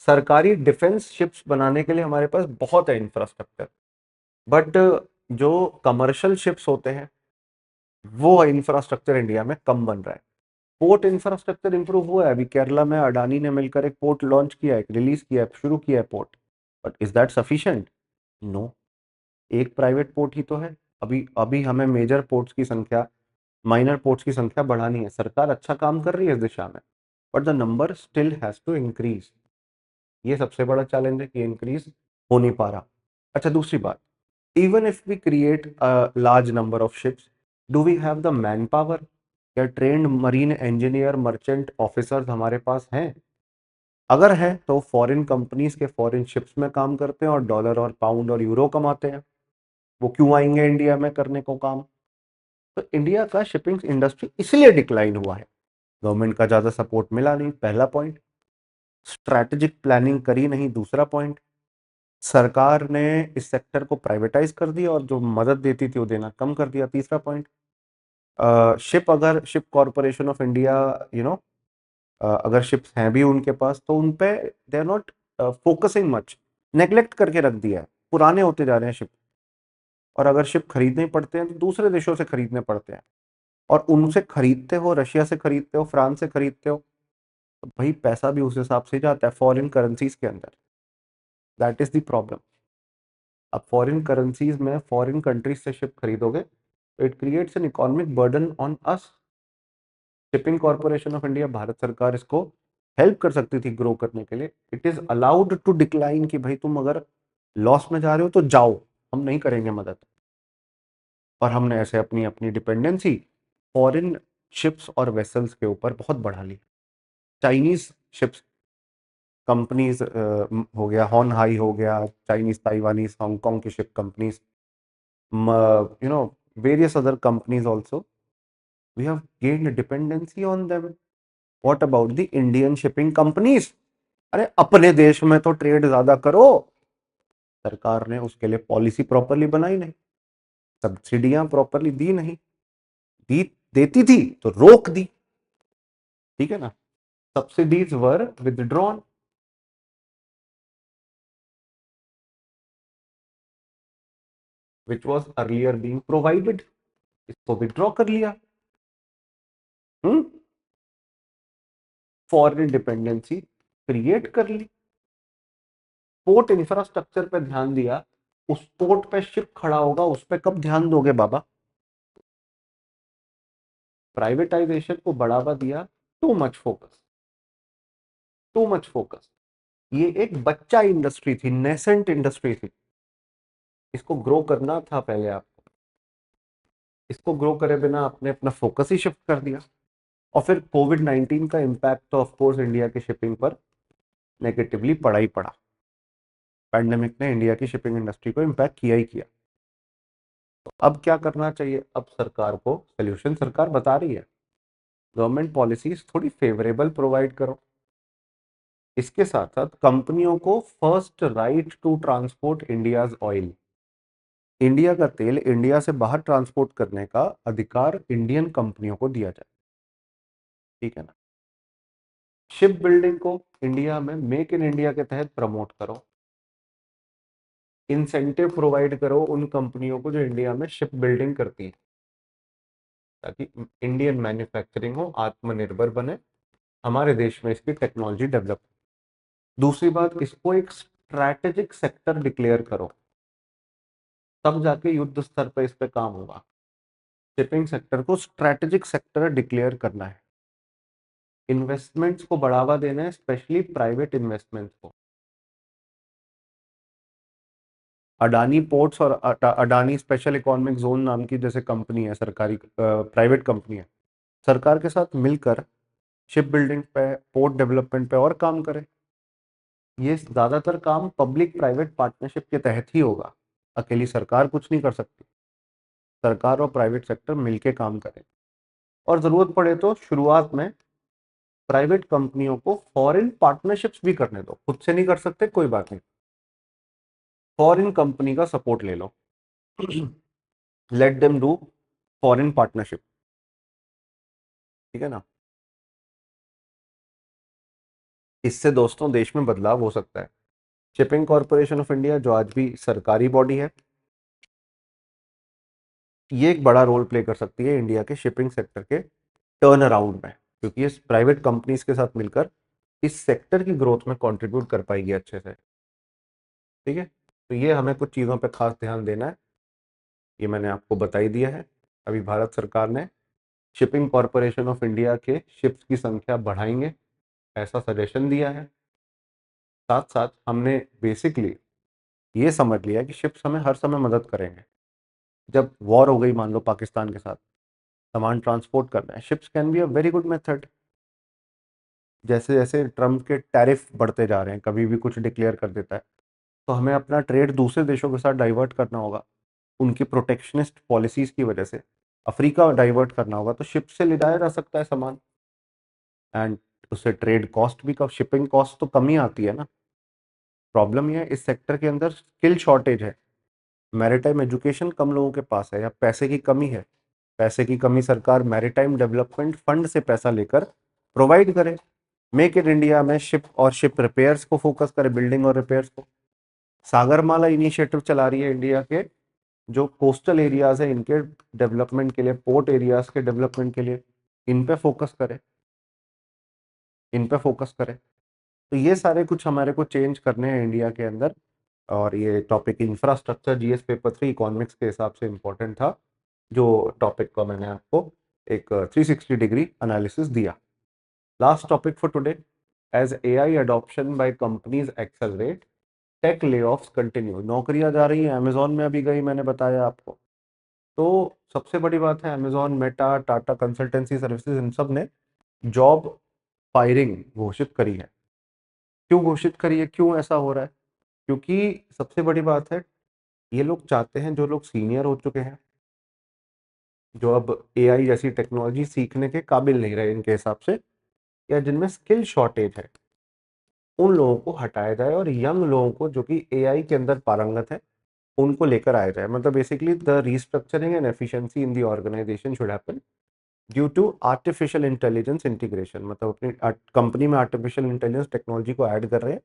सरकारी डिफेंस शिप्स बनाने के लिए हमारे पास बहुत है इंफ्रास्ट्रक्चर, बट जो कमर्शियल शिप्स होते हैं वो इंफ्रास्ट्रक्चर इंडिया में कम बन रहा है। पोर्ट इंफ्रास्ट्रक्चर इंप्रूव हुआ है, अभी केरला में अडानी ने मिलकर एक पोर्ट लॉन्च किया है, रिलीज किया है, शुरू किया है port. But is that sufficient? No. एक प्राइवेट पोर्ट ही तो है। अभी अभी हमें मेजर पोर्ट्स की संख्या, माइनर पोर्ट्स की संख्या बढ़ानी है। सरकार अच्छा काम कर रही है इस दिशा में, but the number still has to increase. ये सबसे बड़ा चैलेंज है कि इंक्रीज हो नहीं पा रहा। अच्छा, दूसरी बात, even if we create a large number of ships, do we have the manpower? क्या trained marine engineer, merchant officers हमारे पास हैं? अगर है तो फॉरेन कंपनीज के फॉरेन शिप्स में काम करते हैं और डॉलर और पाउंड और यूरो कमाते हैं। वो क्यों आएंगे इंडिया में करने को काम? तो इंडिया का शिपिंग इंडस्ट्री इसलिए डिक्लाइन हुआ है, गवर्नमेंट का ज्यादा सपोर्ट मिला नहीं, पहला पॉइंट। स्ट्रैटेजिक प्लानिंग करी नहीं, दूसरा पॉइंट। सरकार ने इस सेक्टर को प्राइवेटाइज कर दिया और जो मदद देती थी वो देना कम कर दिया, तीसरा पॉइंट। शिप, अगर ship corporation of India, you know, अगर शिप्स हैं भी उनके पास, तो उन पे they are not focusing much, neglect करके रख दिया है, पुराने होते जा रहे हैं शिप। और अगर शिप खरीदने ही पड़ते हैं तो दूसरे देशों से खरीदने पड़ते हैं, और उनसे खरीदते हो, रशिया से खरीदते हो, फ्रांस से खरीदते हो, तो भाई पैसा भी उस हिसाब से जाता है फॉरेन करेंसीज के अंदर। That is the problem. अब फॉरेन करेंसीज में फॉरेन कंट्रीज से शिप खरीदोगे तो it creates an economic burden on us. Shipping corporation of India, Bharat सरकार इसको हेल्प कर सकती थी ग्रो करने के लिए। It is allowed to decline कि भाई तुम अगर लॉस में जा रहे हो तो जाओ, हम नहीं करेंगे मदद। और हमने ऐसे अपनी अपनी डिपेंडेंसी फॉरेन शिप्स और वेसल्स के ऊपर बहुत बढ़ा ली। चाइनीज शिप्स कंपनीज हो गया, हॉन हाई हो गया, चाइनीज, ताइवानीज, हांगकांग की ship companies, you know, various other companies also, we have gained dependency on them. What about the Indian shipping companies? अरे अपने देश में तो ट्रेड ज्यादा करो। सरकार ने उसके लिए पॉलिसी प्रॉपरली बनाई नहीं, सब्सिडियां प्रॉपरली दी नहीं, दी देती थी तो रोक दी, ठीक है ना? Subsidies were withdrawn, which was earlier being provided, इसको विदड्रॉ कर लिया। हम्म, फॉरेन डिपेंडेंसी क्रिएट कर ली। पोर्ट इंफ्रास्ट्रक्चर पे ध्यान दिया, उस पोर्ट पे शिप खड़ा होगा उस पे कब ध्यान दोगे बाबा? प्राइवेटाइजेशन को बढ़ावा दिया, too much focus, too much focus. ये एक बच्चा इंडस्ट्री थी, नेसेंट इंडस्ट्री थी, इसको ग्रो करना था पहले आपको। इसको ग्रो करे बिना आपने अपना फोकस ही शिफ्ट कर दिया। और फिर कोविड-19 का इम्पैक्ट तो ऑफ कोर्स इंडिया की शिपिंग पर नेगेटिवली पड़ा ही पड़ा। पैंडेमिक ने इंडिया की शिपिंग इंडस्ट्री को इम्पैक्ट किया ही किया। तो अब क्या करना चाहिए? अब सरकार को सोल्यूशन सरकार बता रही है, गवर्नमेंट पॉलिसीज थोड़ी फेवरेबल प्रोवाइड करो। इसके साथ साथ कंपनियों को first right to transport India's oil, India का तेल इंडिया से बाहर ट्रांसपोर्ट करने का अधिकार इंडियन कंपनियों को दिया जाए। ठीक है ना? शिप बिल्डिंग को इंडिया में मेक इन इंडिया के तहत प्रमोट करो, इंसेंटिव प्रोवाइड करो उन कंपनियों को जो इंडिया में शिप बिल्डिंग करती है, ताकि इंडियन मैन्युफैक्चरिंग हो, आत्मनिर्भर बने, हमारे देश में इसकी टेक्नोलॉजी डेवलप। दूसरी बात, इसको एक स्ट्रैटेजिक सेक्टर डिक्लेयर करो, तब जाके युद्ध स्तर पर इस पे काम होगा। शिपिंग सेक्टर को स्ट्रैटेजिक सेक्टर डिक्लेयर करना है। इन्वेस्टमेंट्स को बढ़ावा देना है, स्पेशली प्राइवेट इन्वेस्टमेंट्स को। अडानी पोर्ट्स और अडानी स्पेशल इकोनॉमिक जोन नाम की जैसे कंपनी है, सरकारी प्राइवेट कंपनी है, सरकार के साथ मिलकर शिप बिल्डिंग पे, पोर्ट डेवलपमेंट पे और काम करे। ये ज्यादातर काम पब्लिक प्राइवेट पार्टनरशिप के तहत ही होगा, अकेली सरकार कुछ नहीं कर सकती। सरकार और प्राइवेट सेक्टर मिलके काम करें, और जरूरत पड़े तो शुरुआत में प्राइवेट कंपनियों को फॉरेन पार्टनरशिप्स भी करने दो। खुद से नहीं कर सकते, कोई बात नहीं, फॉरेन कंपनी का सपोर्ट ले लो। Let them do foreign partnership. ठीक है ना? इससे दोस्तों देश में बदलाव हो सकता है। शिपिंग कॉरपोरेशन ऑफ इंडिया, जो आज भी सरकारी बॉडी है, ये एक बड़ा रोल प्ले कर सकती है इंडिया के शिपिंग सेक्टर के टर्न अराउंड में, क्योंकि ये प्राइवेट कंपनीज के साथ मिलकर इस सेक्टर की ग्रोथ में कंट्रीब्यूट कर पाएगी अच्छे से। ठीक है? तो ये हमें कुछ चीज़ों पे खास ध्यान देना है, ये मैंने आपको बता ही दिया है। अभी भारत सरकार ने शिपिंग कॉरपोरेशन ऑफ इंडिया के शिप्स की संख्या बढ़ाएंगे, ऐसा सजेशन दिया है। साथ साथ हमने बेसिकली ये समझ लिया कि शिप्स हमें हर समय मदद करेंगे। जब वॉर हो गई मान लो पाकिस्तान के साथ, सामान ट्रांसपोर्ट करना है, ships can be a very good method. जैसे जैसे ट्रम्प के टैरिफ बढ़ते जा रहे हैं, कभी भी कुछ डिक्लेयर कर देता है, तो हमें अपना ट्रेड दूसरे देशों के साथ डाइवर्ट करना होगा, उनकी प्रोटेक्शनिस्ट पॉलिसीज की वजह से अफ्रीका डाइवर्ट करना होगा, तो शिप से ले जाया जा सकता है सामान, एंड उससे ट्रेड कॉस्ट भी कम, शिपिंग कॉस्ट तो कम ही आती है ना। प्रॉब्लम यह है इस सेक्टर के अंदर स्किल शॉर्टेज है, मैरिटाइम एजुकेशन कम लोगों के पास है, या पैसे की कमी है। पैसे की कमी सरकार मैरिटाइम डेवलपमेंट फंड से पैसा लेकर प्रोवाइड करे। मेक इन इंडिया में शिप और शिप रिपेयर्स को फोकस करे, बिल्डिंग और रिपेयर्स को। सागरमाला इनिशिएटिव चला रही है इंडिया के जो कोस्टल एरियाज है इनके डेवलपमेंट के लिए, पोर्ट एरियाज के डेवलपमेंट के लिए, इन पे फोकस करे, इन पे फोकस करे। तो ये सारे कुछ हमारे को चेंज करने हैं इंडिया के अंदर। और ये topic infrastructure GS paper 3 economics के हिसाब से इम्पोर्टेंट था, जो टॉपिक का मैंने आपको एक 360 डिग्री एनालिसिस दिया। Last topic for today, as AI adoption by companies accelerate, tech layoffs continue. नौकरियां जा रही हैं, अमेजोन में अभी गई, मैंने बताया आपको। तो सबसे बड़ी बात है, Amazon, Meta, Tata Consultancy Services, इन सब ने जॉब फायरिंग घोषित करी है। क्यों घोषित करी है, क्यों ऐसा हो रहा है? क्योंकि सबसे बड़ी बात है, ये लोग चाहते हैं, जो लोग सीनियर हो चुके हैं, जो अब एआई जैसी टेक्नोलॉजी सीखने के काबिल नहीं रहे इनके हिसाब से, या जिनमें स्किल शॉर्टेज है, उन लोगों को हटाया जाए और यंग लोगों को जो कि एआई के अंदर पारंगत है उनको लेकर आया जाए। मतलब basically the restructuring and efficiency in the organisation should happen due to artificial intelligence integration. मतलब अपनी कंपनी में आर्टिफिशियल इंटेलिजेंस टेक्नोलॉजी को ऐड कर रहे हैं,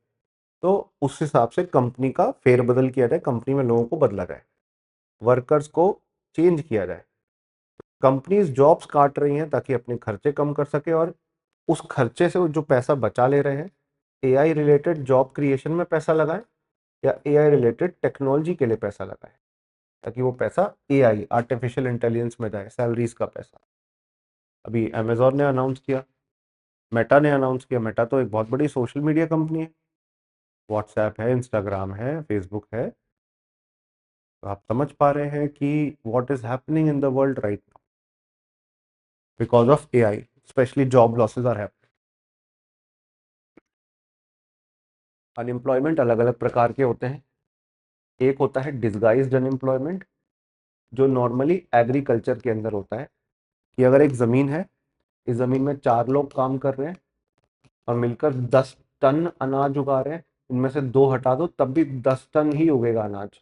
तो उस हिसाब से कंपनी का फेरबदल किया जाए, कंपनी में लोगों को बदला जाए, वर्कर्स को चेंज किया जाए। कंपनीज जॉब्स काट रही हैं ताकि अपने खर्चे कम कर सके, और उस खर्चे से वो जो पैसा बचा ले रहे हैं, एआई रिलेटेड जॉब क्रिएशन में पैसा लगाएं, या एआई रिलेटेड टेक्नोलॉजी के लिए पैसा लगाएं, ताकि वो पैसा एआई आर्टिफिशियल इंटेलिजेंस में जाए, सैलरीज का पैसा। अभी अमेजोन ने अनाउंस किया, मेटा ने अनाउंस किया। मेटा तो एक बहुत बड़ी सोशल मीडिया कंपनी है, व्हाट्सएप है, इंस्टाग्राम है, फेसबुक है। तो आप समझ पा रहे हैं कि what is happening in the world right now because of AI, especially job losses are happening. Unemployment अलग अलग प्रकार के होते हैं। एक होता है डिसगाइज्ड अनएम्प्लॉयमेंट, जो नॉर्मली एग्रीकल्चर के अंदर होता है, कि अगर एक ज़मीन है, इस ज़मीन में 4 लोग काम कर रहे हैं और मिलकर 10 टन अनाज उगा रहे हैं, इनमें से 2 हटा दो तब भी 10 टन ही उगेगा अनाज,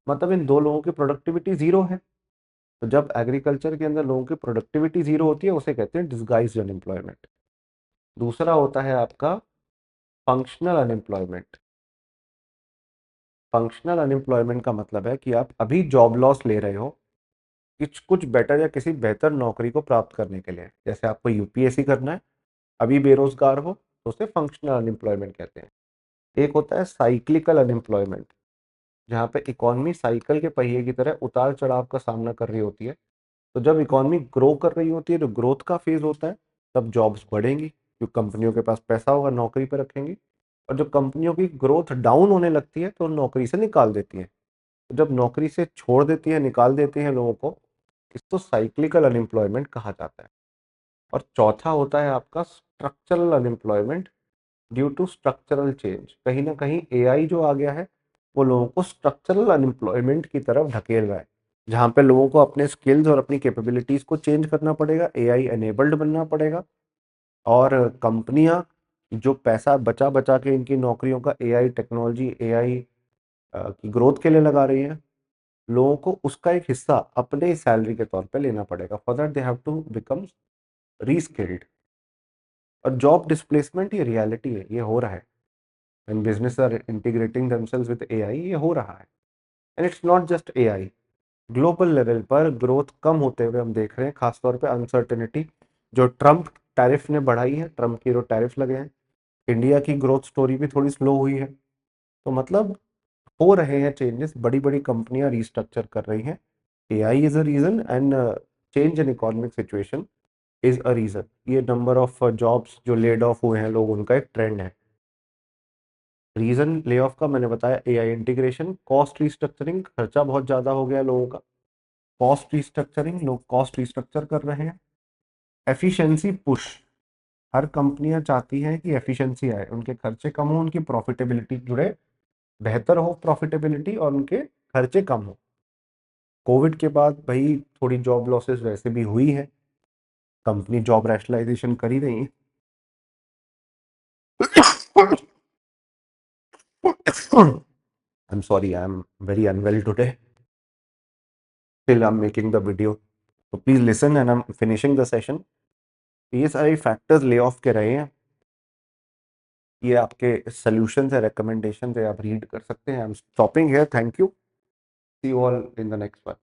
मतलब इन 2 लोगों की प्रोडक्टिविटी जीरो है। तो जब एग्रीकल्चर के अंदर लोगों की प्रोडक्टिविटी जीरो होती है उसे कहते हैं डिसगाइज्ड अनएम्प्लॉयमेंट। दूसरा होता है आपका फंक्शनल अनएम्प्लॉयमेंट। फंक्शनल अनएम्प्लॉयमेंट का मतलब है कि आप अभी जॉब लॉस ले रहे हो कुछ कुछ बेटर या किसी बेहतर नौकरी को प्राप्त करने के लिए। जैसे आपको यूपीएससी करना है, अभी बेरोजगार हो, तो उसे फंक्शनल अनएम्प्लॉयमेंट कहते हैं। एक होता है साइक्लिकल अनएम्प्लॉयमेंट, जहाँ पे इकोनॉमी साइकिल के पहिए की तरह उतार चढ़ाव का सामना कर रही होती है। तो जब इकोनॉमी ग्रो कर रही होती है, जो ग्रोथ का फेज होता है, तब जॉब्स बढ़ेंगी क्योंकि कंपनियों के पास पैसा होगा, नौकरी पर रखेंगी। और जब कंपनियों की ग्रोथ डाउन होने लगती है तो नौकरी से निकाल देती है। तो जब नौकरी से छोड़ देती है, निकाल देती है लोगों को, इसको साइक्लिकल अनएम्प्लॉयमेंट कहा जाता है। और चौथा होता है आपका structural unemployment, due to structural change. कहीं ना कहीं एआई जो आ गया है वो लोगों को स्ट्रक्चरल अनएम्प्लॉयमेंट की तरफ ढकेल रहा है, जहाँ पे लोगों को अपने स्किल्स और अपनी कैपेबिलिटीज को चेंज करना पड़ेगा, एआई एनेबल्ड बनना पड़ेगा। और कंपनियां जो पैसा बचा बचा के इनकी नौकरियों का एआई टेक्नोलॉजी, एआई की ग्रोथ के लिए लगा रही है, लोगों को उसका एक हिस्सा अपने सैलरी के तौर पे लेना पड़ेगा। For that they have to become reskilled. और जॉब डिस्प्लेसमेंट ये रियलिटी है, ये हो रहा है। When business are integrating themselves with AI, ये हो रहा है। And it's not just AI, global level पर ग्रोथ कम होते हुए हम देख रहे हैं, खासतौर पे अनसर्टेनिटी जो ट्रम्प टैरिफ ने बढ़ाई है, ट्रम्प की जो टैरिफ लगे हैं, इंडिया की ग्रोथ स्टोरी भी थोड़ी स्लो हुई है। तो मतलब हो रहे हैं चेंजेस, बड़ी बड़ी कंपनियां रिस्ट्रक्चर कर रही हैं। AI is a reason and change in economic situation is a reason. ये नंबर ऑफ जॉब्स जो लेड ऑफ हुए हैं लोग, उनका एक ट्रेंड है। रीजन ले ऑफ का मैंने बताया, एआई इंटीग्रेशन, कॉस्ट रिस्ट्रक्चरिंग, खर्चा बहुत ज़्यादा हो गया लोगों का, कॉस्ट रिस्ट्रक्चरिंग, लोग कॉस्ट रिस्ट्रक्चर कर रहे हैं। एफिशिएंसी पुश, हर कंपनियां चाहती हैं कि एफिशिएंसी आए, उनके खर्चे कम हो, उनकी प्रॉफिटेबिलिटी जुड़े, बेहतर हो प्रॉफिटेबिलिटी, और उनके खर्चे कम हो। कोविड के बाद भाई थोड़ी जॉब लॉसेस वैसे भी हुई है, कंपनी जॉब रैशनलाइजेशन कर ही रही है। I'm sorry, I'm very unwell today. Still, I'm making the video. So please listen and I'm finishing the session. ये सारे फैक्टर्स ले ऑफ के रहे हैं, ये आपके सोल्यूशन है, रिकमेंडेशन है, आप रीड कर सकते हैं। I am stopping here, thank you, see you all in the next one.